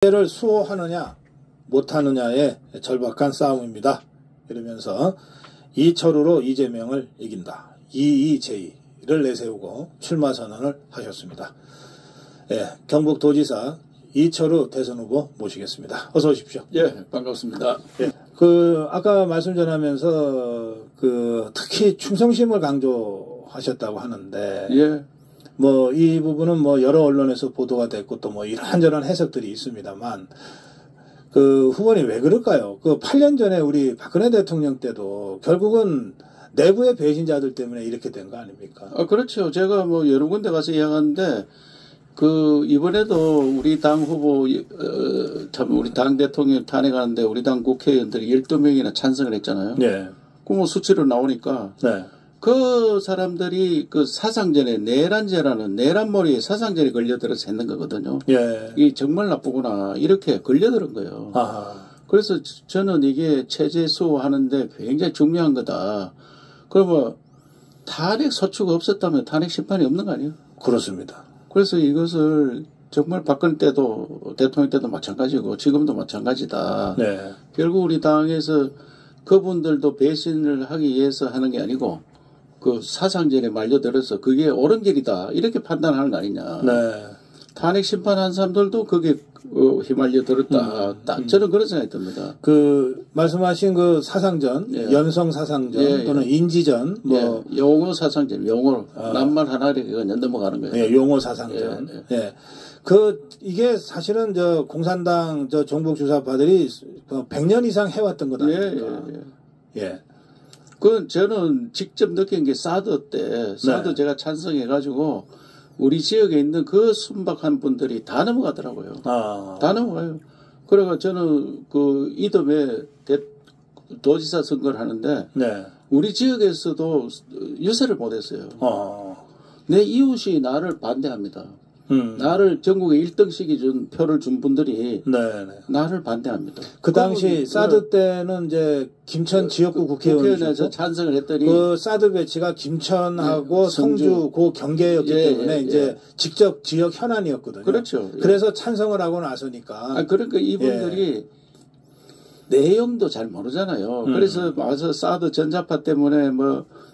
를 수호하느냐 못하느냐의 절박한 싸움입니다. 이러면서 이철우로 이재명을 이긴다. 이의제의를 내세우고 출마 선언을 하셨습니다. 예, 경북도지사 이철우 대선 후보 모시겠습니다. 어서 오십시오. 예, 반갑습니다. 예, 아까 말씀 전하면서 특히 충성심을 강조하셨다고 하는데, 예. 이 부분은 여러 언론에서 보도가 됐고 또 이런저런 해석들이 있습니다만, 후보님 왜 그럴까요? 8년 전에 우리 박근혜 대통령 때도 결국은 내부의 배신자들 때문에 이렇게 된 거 아닙니까? 그렇죠. 제가 여러 군데 가서 이야기하는데, 이번에도 우리 당 후보, 우리 당 대통령 탄핵하는데 우리 당 국회의원들이 12명이나 찬성을 했잖아요. 네. 그 수치로 나오니까. 네. 그 사람들이 사상전에 내란죄라는 내란머리에 사상전에 걸려들어서 했는 거거든요. 예. 이게 정말 나쁘구나. 이렇게 걸려들은 거예요. 아하. 그래서 저는 이게 체제 수호하는데 굉장히 중요한 거다. 그러면 탄핵 소추가 없었다면 탄핵 심판이 없는 거 아니에요? 그렇습니다. 그래서 이것을 정말 박근혜 때도 대통령 때도 마찬가지고 지금도 마찬가지다. 네. 결국 우리 당에서 그분들도 배신을 하기 위해서 하는 게 아니고 사상전에 말려들어서 그게 옳은 길이다. 이렇게 판단하는 거 아니냐. 네. 탄핵 심판한 사람들도 그게 휘말려 들었다. 저는 그런 생각이 듭니다. 말씀하신 사상전, 예. 연성 사상전 예, 또는 인지전, 예. 용어 사상전, 용어. 낱말 하나를 그냥 넘어가는 거예요. 예, 용어 사상전. 예. 예. 이게 사실은 공산당 종북주사파들이 100년 이상 해왔던 것 아닙니까? 예. 저는 직접 느낀 게 사드 때, 네. 제가 찬성해가지고, 우리 지역에 있는 순박한 분들이 다 넘어가더라고요. 다 넘어가요. 그래가 저는 이듬해 도지사 선거를 하는데, 네. 우리 지역에서도 유세를 못했어요. 내 이웃이 나를 반대합니다. 나를 전국에 1등씩이 표를 준 분들이 나를 반대합니다. 그 당시 사드 때는 이제 김천 지역구 국회의원에서 찬성을 했더니 사드 배치가 김천하고 성주 경계였기 때문에 이제 직접 지역 현안이었거든요. 그렇죠. 그래서 찬성을 하고 나서니까. 그러니까 이분들이 내용도 잘 모르잖아요. 그래서 와서 사드 전자파 때문에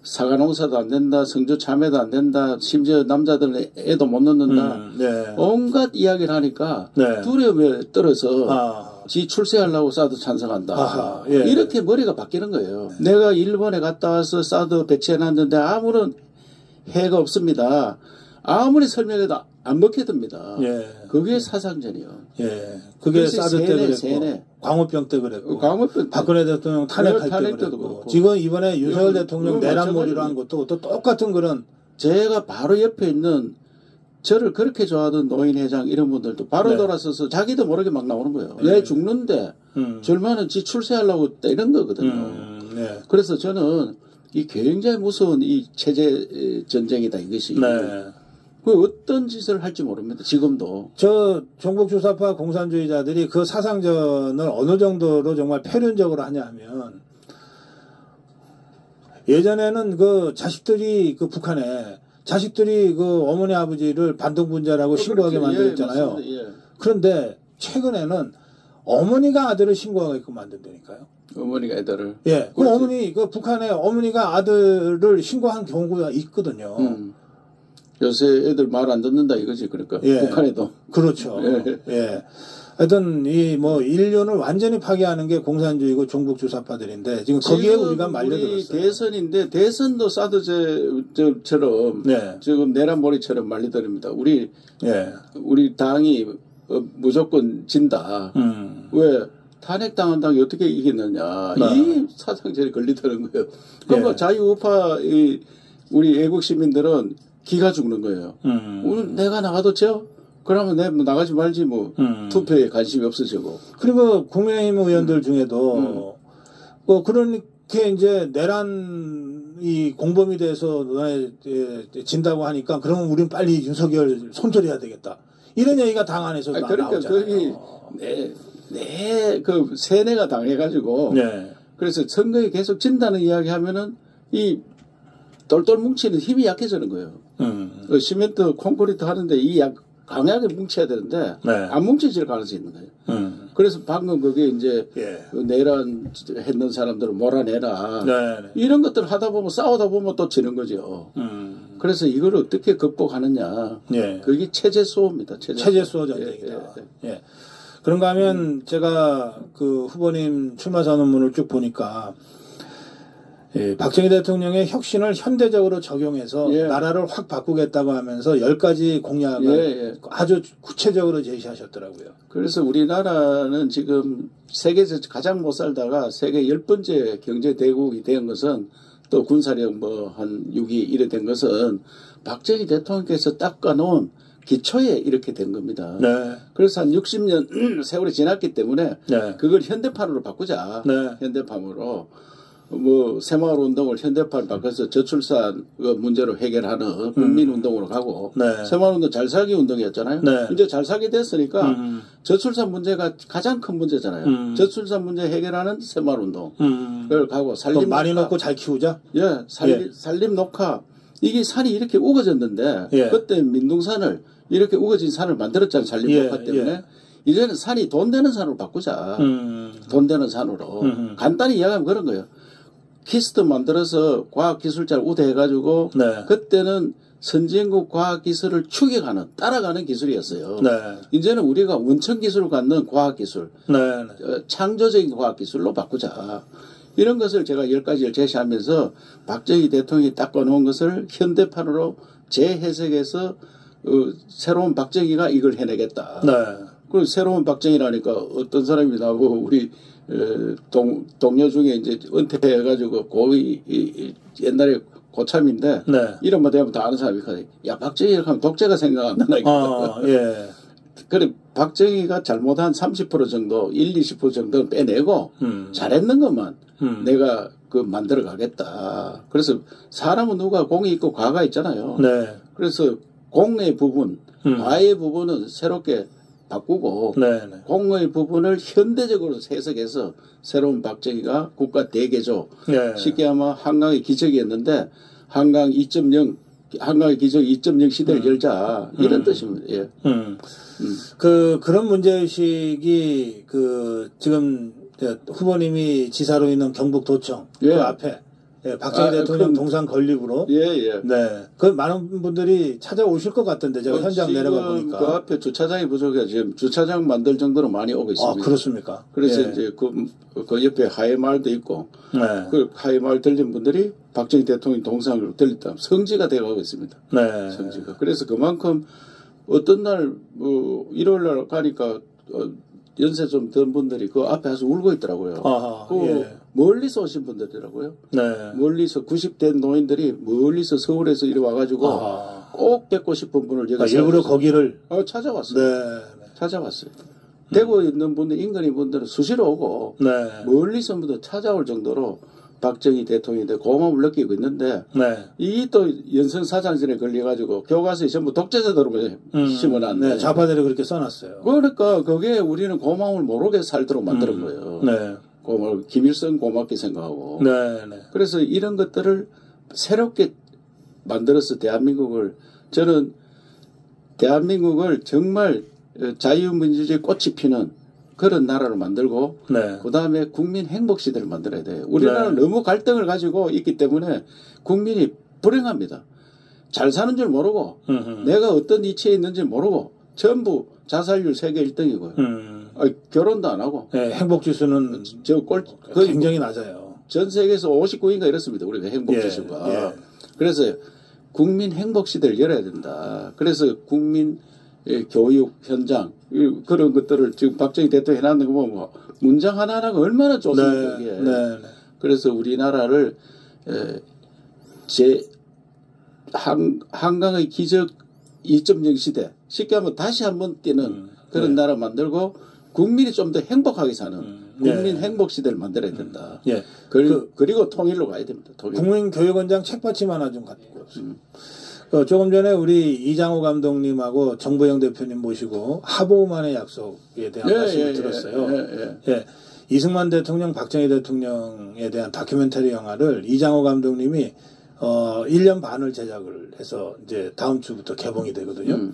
사과 농사도 안 된다, 성주 참외도 안 된다, 심지어 남자들 애도 못 낳는다. 온갖 이야기를 하니까 두려움에 떨어서 지 출세하려고 사드 찬성한다. 이렇게 머리가 바뀌는 거예요. 내가 일본에 갔다 와서 사드 배치해놨는데 아무런 해가 없습니다. 아무리 설명해도 안 먹혀듭니다. 그게 사상전이요. 그게 사드 때 그랬고, 광우병 때 그랬고, 박근혜 대통령 탄핵할 때 그랬고, 지금 이번에 윤석열 대통령 내란몰이로 한 것도 또 똑같은 그런. 제가 바로 옆에 있는 저를 그렇게 좋아하던 노인회장 이런 분들도 바로 돌아서서 자기도 모르게 막 나오는 거예요. 내 죽는데 절반은 지 출세하려고 이런 거거든요. 그래서 저는 이 굉장히 무서운 이 체제 전쟁이다 이것이. 어떤 짓을 할지 모릅니다. 지금도. 종북주사파 공산주의자들이 사상전을 어느 정도로 정말 패륜적으로 하냐 하면, 예전에는 자식들이 북한에 자식들이 어머니 아버지를 반동분자라고 신고하게 만들었잖아요. 그런데 최근에는 어머니가 아들을 신고하게끔 만든다니까요. 어머니가 애들을. 북한에 어머니가 아들을 신고한 경우가 있거든요. 요새 애들 말 안 듣는다 이거지. 그러니까 북한에도. 그렇죠. 하여튼 인륜을 완전히 파괴하는 게 공산주의고 종북주사파들인데 지금 거기에 우리가 말려들었어요. 우리 대선인데 대선도 사드처럼 지금 내란머리처럼 말려들입니다. 우리 당이 무조건 진다. 왜 탄핵당한다고 어떻게 이기느냐. 이 사상전에 걸리더는 거예요. 그러니까 자유우파 우리 애국 시민들은 기가 죽는 거예요. 오늘 내가 나가도 그러면 내가 나가지 말지 투표에 관심이 없어지고. 그리고 국민의힘 의원들 중에도 그렇게 이제 내란이 공범이 돼서 진다고 하니까 그러면 우린 빨리 윤석열 손절해야 되겠다. 이런 얘기가 당 안에서도 나오잖아요. 그러니까 세뇌가 당해가지고 그래서 선거에 계속 진다는 이야기 하면은 이 똘똘 뭉치는 힘이 약해지는 거예요. 시멘트 콘크리트 하는데 이 강하게 뭉쳐야 되는데 네. 안 뭉쳐질 가능성이 있는 거예요. 그래서 방금 그게 이제 예. 내란 했는 사람들을 몰아내라. 네. 이런 것들 하다 보면 싸우다 보면 또 지는 거죠. 그래서 이걸 어떻게 극복하느냐. 예. 그게 체제 수호입니다. 체제 수호 전쟁이다. 예. 그런가 하면 제가 그 후보님 출마 선언문을 쭉 보니까 예, 박정희 대통령의 혁신을 현대적으로 적용해서 예. 나라를 확 바꾸겠다고 하면서 10가지 공약을 아주 구체적으로 제시하셨더라고요. 그래서 우리나라는 지금 세계에서 가장 못 살다가 세계 10번째 경제대국이 된 것은 또 군사력 뭐 한 6위 이래 된 것은 박정희 대통령께서 닦아놓은 기초에 이렇게 된 겁니다. 네. 그래서 한 60년 세월이 지났기 때문에 네. 그걸 현대판으로 바꾸자. 네. 현대판으로. 뭐 새마을 운동을 현대판 바꿔서 저출산 문제로 해결하는 국민 운동으로 가고 네. 새마을 운동 잘 살기 운동이었잖아요. 네. 이제 잘 살게 됐으니까 저출산 문제가 가장 큰 문제잖아요. 저출산 문제 해결하는 새마을 운동을 가고 살림 많이 녹화. 넣고 잘 키우자. 예, 살림 녹화. 이게 산이 이렇게 우거졌는데 예. 그때 민둥산을 이렇게 우거진 산을 만들었잖아요. 살림 예. 녹화 때문에. 예. 이제는 산이 돈 되는 산으로 바꾸자. 돈 되는 산으로. 간단히 이야기하면 그런 거예요. 키스트 만들어서 과학기술자를 우대해가지고 네. 그때는 선진국 과학기술을 추격하는 따라가는 기술이었어요. 네. 이제는 우리가 원천기술을 갖는 과학기술 네. 창조적인 과학기술로 바꾸자. 이런 것을 제가 10가지를 제시하면서 박정희 대통령이 닦아놓은 것을 현대판으로 재해석해서 새로운 박정희가 이걸 해내겠다. 네. 그 새로운 박정희라니까 어떤 사람이 나오고 우리 동료 중에 이제 은퇴해가지고 거의 옛날에 고참인데 네. 이름만 대면 다 아는 사람이 있거든요. 야 박정희 하면 독재가 생각 안 나니까. 예. 그래 박정희가 잘못한 30% 정도, 20% 정도는 빼내고 잘했는 것만 내가 그 만들어 가겠다. 그래서 사람은 누가 공이 있고 과가 있잖아요. 네. 그래서 공의 부분, 과의 부분은 새롭게 바꾸고 네. 공의 부분을 현대적으로 해석해서 새로운 박정희가 국가 대개조 네. 쉽게 하면 한강의 기적이었는데 한강 2.0 한강의 기적 2.0 시대를 열자 이런 뜻입니다. 예. 그런 문제의식이 지금 후보님이 지사로 있는 경북도청 예. 그 앞에 예, 박정희 대통령 동상 건립으로 예. 네. 그 많은 분들이 찾아오실 것 같은데 제가 현장 내려가 보니까 그 앞에 주차장이 부족해 지금 주차장 만들 정도로 많이 오고 있습니다. 아, 그렇습니까? 그래서 예. 이제 그 옆에 하회마을도 있고 네. 그 하회마을 들린 분들이 박정희 대통령 동상을 들렸다 성지가 되어가고 있습니다. 네. 성지가. 그래서 그만큼 어떤 날 일요일 날 가니까 연세 좀 든 분들이 그 앞에 와서 울고 있더라고요. 아하, 예. 멀리서 오신 분들이더라고요. 네. 멀리서 90대 노인들이 멀리서 서울에서 이리 와가지고 꼭 뵙고 싶은 분을 제가 일부러 거기를 찾아왔어요. 네. 찾아왔어요. 대구에 있는 분들, 인근인 분들은 수시로 오고 네. 멀리서부터 찾아올 정도로 박정희 대통령인데 고마움을 느끼고 있는데 네. 이 또 연성사상전에 걸려가지고 교과서에 전부 독재자들로 심어놨네. 네. 좌파들이 그렇게 써놨어요. 그러니까 그게 우리는 고마움을 모르게 살도록 만드는 거예요. 네. 김일성 고맙게 생각하고. 네. 네. 그래서 이런 것들을 새롭게 만들어서 대한민국을 저는 대한민국을 정말 자유민주주의 꽃이 피는 그런 나라로 만들고 네. 그다음에 국민 행복 시대를 만들어야 돼요. 우리나라는 네. 너무 갈등을 가지고 있기 때문에 국민이 불행합니다. 잘 사는 줄 모르고 내가 어떤 위치에 있는지 모르고 전부 자살률 세계 1등이고요. 결혼도 안 하고. 네, 행복 지수는 굉장히 낮아요. 전 세계에서 59인가 이렇습니다. 우리가 행복 지수가. 예. 그래서 국민 행복 시대를 열어야 된다. 그래서 국민 교육 현장 그런 것들을 지금 박정희 대통령이 해놨는 거 보면 문장 하나하나가 얼마나 좋습니까? 네. 이게. 네. 그래서 우리나라를 한강의 기적 2.0 시대 쉽게 하면 다시 한번 뛰는 그런 나라 만들고 국민이 좀 더 행복하게 사는 국민 행복 시대를 만들어야 된다. 예. 그리고 통일로 가야 됩니다. 국민교육원장 책받침 하나 좀 갖고 왔습니다. 조금 전에 우리 이장호 감독님하고 정부영 대표님 모시고 하보만의 약속에 대한 말씀을 들었어요. 예. 이승만 대통령, 박정희 대통령에 대한 다큐멘터리 영화를 이장호 감독님이 1년 반을 제작을 해서 이제 다음 주부터 개봉이 되거든요.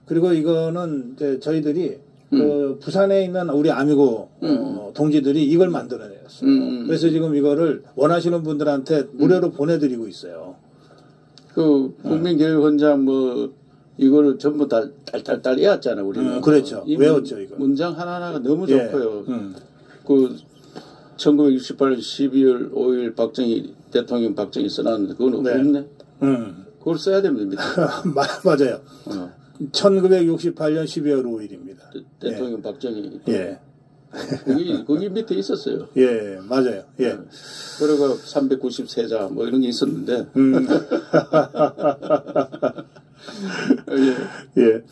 그리고 이거는 이제 저희들이 그 부산에 있는 우리 아미고 동지들이 이걸 만들어냈어요. 그래서 지금 이거를 원하시는 분들한테 무료로 보내드리고 있어요. 그 국민교육원장 뭐 이거를 전부 다 딸딸딸 외웠잖아 우리는. 그렇죠. 외웠죠 이거. 문장 하나하나가 너무 좋고요. 그 1968년 12월 5일 대통령 박정희 써놨는데 그건 없네. 그걸 써야 됩니다. 맞아요. 1968년 12월 5일입니다. 대통령 박정희. 예. 거기 밑에 있었어요. 예, 맞아요. 예. 그리고 393자 뭐 이런 게 있었는데. 예.